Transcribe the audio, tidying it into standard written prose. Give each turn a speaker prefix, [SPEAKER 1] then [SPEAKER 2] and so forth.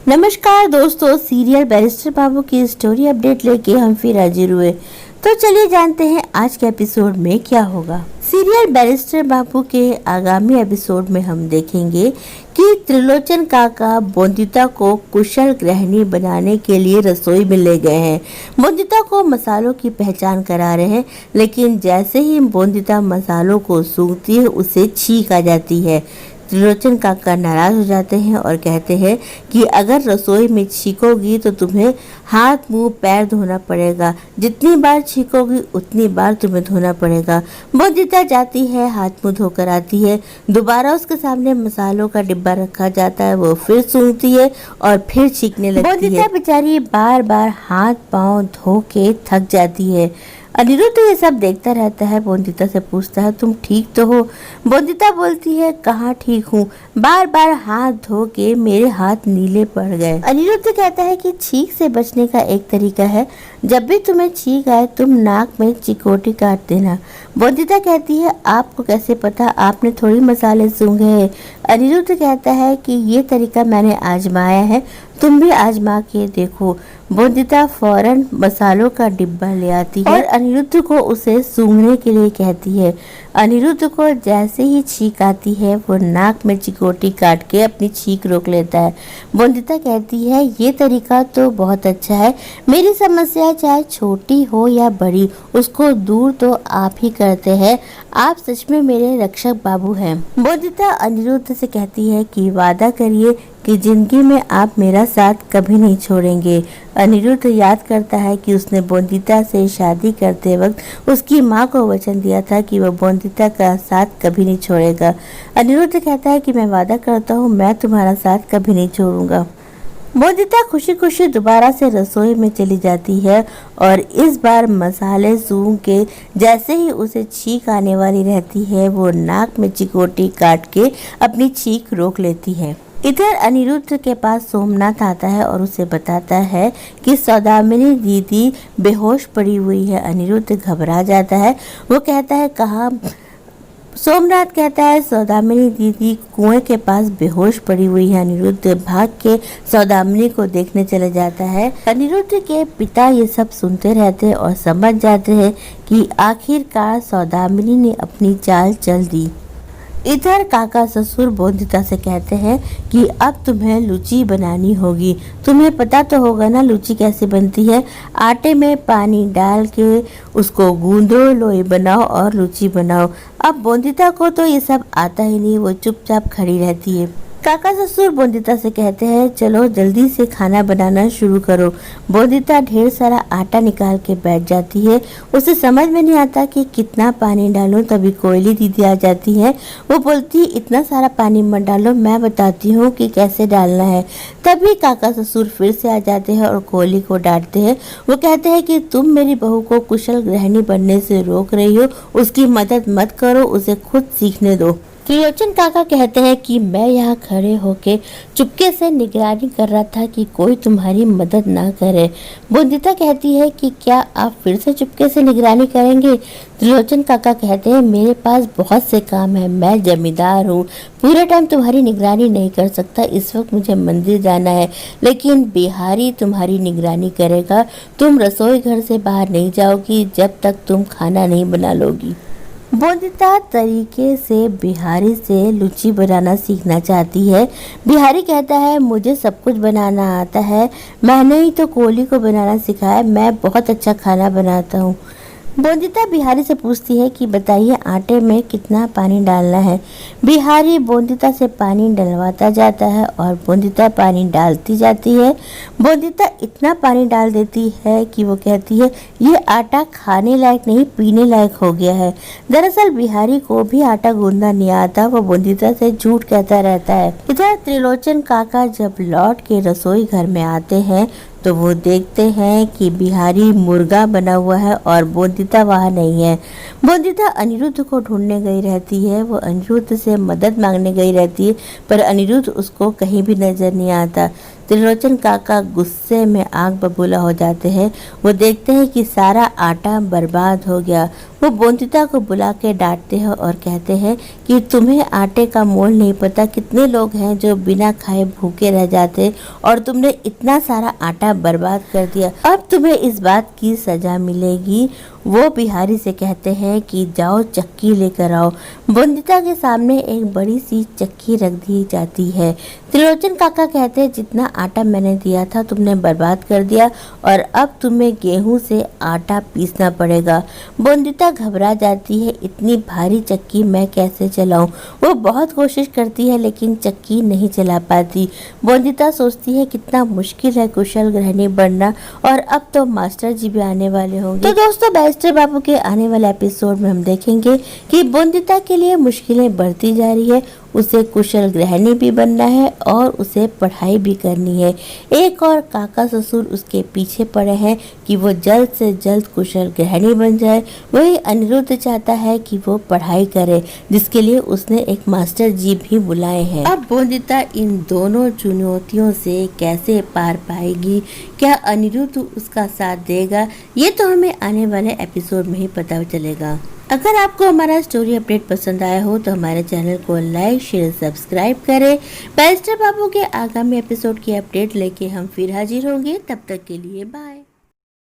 [SPEAKER 1] नमस्कार दोस्तों, serial barrister बाबू की स्टोरी अपडेट लेके हम फिर हाजिर हुए। तो चलिए जानते हैं आज के एपिसोड में क्या होगा। सीरियल बैरिस्टर बाबू के आगामी एपिसोड में हम देखेंगे कि त्रिलोचन काका बोंदिता को कुशल गृहिणी बनाने के लिए रसोई में ले गए हैं। बोंदिता को मसालों की पहचान करा रहे हैं, लेकिन जैसे ही बोंदिता मसालों को सूंघती है उसे छींक आ जाती है। त्रिलोचन काका नाराज हो जाते हैं और कहते हैं कि अगर रसोई में छींकोगी तो तुम्हें हाथ मुंह पैर धोना पड़ेगा, जितनी बार छींकोगी उतनी बार तुम्हें धोना पड़ेगा। बोंदिता जाती है, हाथ मुंह धोकर आती है। दोबारा उसके सामने मसालों का डिब्बा रखा जाता है, वो फिर सूंघती है और फिर छींकने लगती है। बोंदिता बेचारी बार बार हाथ पांव धो के थक जाती है। अनिरुद्ध ये सब देखता रहता है। बोंदिता से पूछता है, तुम ठीक तो हो? बोंदिता बोलती है, कहाँ ठीक हूँ, बार बार हाथ धो के मेरे हाथ नीले पड़ गए। अनिरुद्ध कहता है कि छींक से बचने का एक तरीका है, जब भी तुम्हें छींक आए तुम नाक में चिकोटी काट देना। बोंदिता कहती है, आपको कैसे पता? आपने थोड़ी मसाले सूंघे हैं। अनिरुद्ध कहता है कि ये तरीका मैंने आजमाया है, तुम भी आजमा के देखो। बोंदिता फौरन मसालों का डिब्बा ले आती है और अनिरुद्ध को उसे सूंघने के लिए कहती है। अनिरुद्ध को जैसे ही छींक आती है वो नाक में चिकोटी काट के अपनी छींक रोक लेता है। बोंदिता कहती है, ये तरीका तो बहुत अच्छा है, मेरी समस्या चाहे छोटी हो या बड़ी उसको दूर तो आप ही करते हैं, आप सच में मेरे रक्षक बाबू हैं। बोंदिता अनिरुद्ध से कहती है कि वादा करिए कि जिंदगी में आप मेरा साथ कभी नहीं छोड़ेंगे। अनिरुद्ध याद करता है कि उसने बोंदिता से शादी करते वक्त उसकी माँ को वचन दिया था कि वह बोंदिता का साथ कभी नहीं छोड़ेगा। अनिरुद्ध कहता है कि मैं वादा करता हूँ, मैं तुम्हारा साथ कभी नहीं छोड़ूंगा। बोंदिता खुशी खुशी दोबारा से रसोई में चली जाती है और इस बार मसाले सूंघ के जैसे ही उसे छींक आने वाली रहती है वो नाक में चिकोटी काट के अपनी छींक रोक लेती है। इधर अनिरुद्ध के पास सोमनाथ आता है और उसे बताता है कि सौदामिनी दीदी बेहोश पड़ी हुई है। अनिरुद्ध घबरा जाता है, वो कहता है कहाँ? सोमनाथ कहता है सौदामिनी दीदी कुएं के पास बेहोश पड़ी हुई है। अनिरुद्ध भाग के सौदामिनी को देखने चले जाता है। अनिरुद्ध के पिता ये सब सुनते रहते हैं और समझ जाते हैं कि आखिरकार सौदामिनी ने अपनी चाल चल दी। इधर काका ससुर बोंदिता से कहते हैं कि अब तुम्हें लुची बनानी होगी। तुम्हें पता तो होगा ना लुची कैसे बनती है? आटे में पानी डाल के उसको गूंदो, लोई बनाओ और लुची बनाओ। अब बोंदिता को तो ये सब आता ही नहीं, वो चुपचाप खड़ी रहती है। काका ससुर बोंदिता से कहते हैं, चलो जल्दी से खाना बनाना शुरू करो। बोंदिता ढेर सारा आटा निकाल के बैठ जाती है। उसे समझ में नहीं आता कि कितना पानी डालूं। तभी कोयली दीदी आ जाती है। वो बोलती है, इतना सारा पानी मत डालो, मैं बताती हूँ कि कैसे डालना है। तभी काका ससुर फिर से आ जाते हैं और कोयली को डांटते हैं। वो कहते हैं कि तुम मेरी बहू को कुशल गृहिणी बनने से रोक रही हो, उसकी मदद मत करो, उसे खुद सीखने दो। त्रिलोचन काका कहते हैं कि मैं यहाँ खड़े होके चुपके से निगरानी कर रहा था कि कोई तुम्हारी मदद ना करे। बोंदिता कहती है कि क्या आप फिर से चुपके से निगरानी करेंगे? त्रिलोचन काका कहते हैं, मेरे पास बहुत से काम है, मैं जमींदार हूँ, पूरे टाइम तुम्हारी निगरानी नहीं कर सकता। इस वक्त मुझे मंदिर जाना है, लेकिन बिहारी तुम्हारी निगरानी करेगा। तुम रसोई घर से बाहर नहीं जाओगी जब तक तुम खाना नहीं बना लोगी। बोंदिता तरीके से बिहारी से लुची बनाना सीखना चाहती है। बिहारी कहता है, मुझे सब कुछ बनाना आता है, मैंने ही तो कोयली को बनाना सिखाया, मैं बहुत अच्छा खाना बनाता हूँ। बोंदिता बिहारी से पूछती है कि बताइए आटे में कितना पानी डालना है। बिहारी बोंदिता से पानी डलवाता जाता है और बोंदिता पानी डालती जाती है। बोंदिता इतना पानी डाल देती है कि वो कहती है, ये आटा खाने लायक नहीं पीने लायक हो गया है। दरअसल बिहारी को भी आटा गूंदना नहीं आता, वो बोंदिता से झूठ कहता रहता है। इधर त्रिलोचन काका जब लौट के रसोई घर में आते हैं तो वो देखते हैं कि बिहारी मुर्गा बना हुआ है और बोंदिता वहाँ नहीं है। बोंदिता अनिरुद्ध को ढूंढने गई रहती है, वो अनिरुद्ध से मदद मांगने गई रहती है, पर अनिरुद्ध उसको कहीं भी नजर नहीं आता। त्रिलोचन काका गुस्से में आग बबूला हो जाते हैं। वो देखते हैं कि सारा आटा बर्बाद हो गया। वो बोंदिता को बुला के डांटते हैं और कहते हैं कि तुम्हें आटे का मोल नहीं पता, कितने लोग हैं जो बिना खाए भूखे रह जाते और तुमने इतना सारा आटा बर्बाद कर दिया। अब तुम्हें इस बात की सजा मिलेगी। वो बिहारी से कहते हैं कि जाओ चक्की लेकर आओ। बोंदिता के सामने एक बड़ी सी चक्की रख दी जाती है। त्रिलोचन काका कहते हैं जितना आटा मैंने दिया था तुमने बर्बाद कर दिया और अब तुम्हें गेहूं से आटा पीसना पड़ेगा। बोंदिता घबरा जाती है, इतनी भारी चक्की मैं कैसे चलाऊं। वो बहुत कोशिश करती है लेकिन चक्की नहीं चला पाती। बोंदिता सोचती है कितना मुश्किल है कुशल गृहिणी बनना और अब तो मास्टर जी भी आने वाले होंगे। तो दोस्तों बैरिस्टर बाबू के आने वाले एपिसोड में हम देखेंगे कि बोंदिता के लिए मुश्किलें बढ़ती जा रही है, उसे कुशल गृहिणी भी बनना है और उसे पढ़ाई भी करनी है। एक और काका ससुर उसके पीछे पड़े हैं कि वो जल्द से जल्द कुशल गृहिणी बन जाए। वही अनिरुद्ध चाहता है कि वो पढ़ाई करे, जिसके लिए उसने एक मास्टर जी भी बुलाए हैं। अब बोंदिता इन दोनों चुनौतियों से कैसे पार पाएगी, क्या अनिरुद्ध उसका साथ देगा, ये तो हमें आने वाले एपिसोड में ही पता चलेगा। अगर आपको हमारा स्टोरी अपडेट पसंद आया हो तो हमारे चैनल को लाइक शेयर सब्सक्राइब करें। बैरिस्टर बाबू के आगामी एपिसोड की अपडेट लेके हम फिर हाजिर होंगे। तब तक के लिए बाय।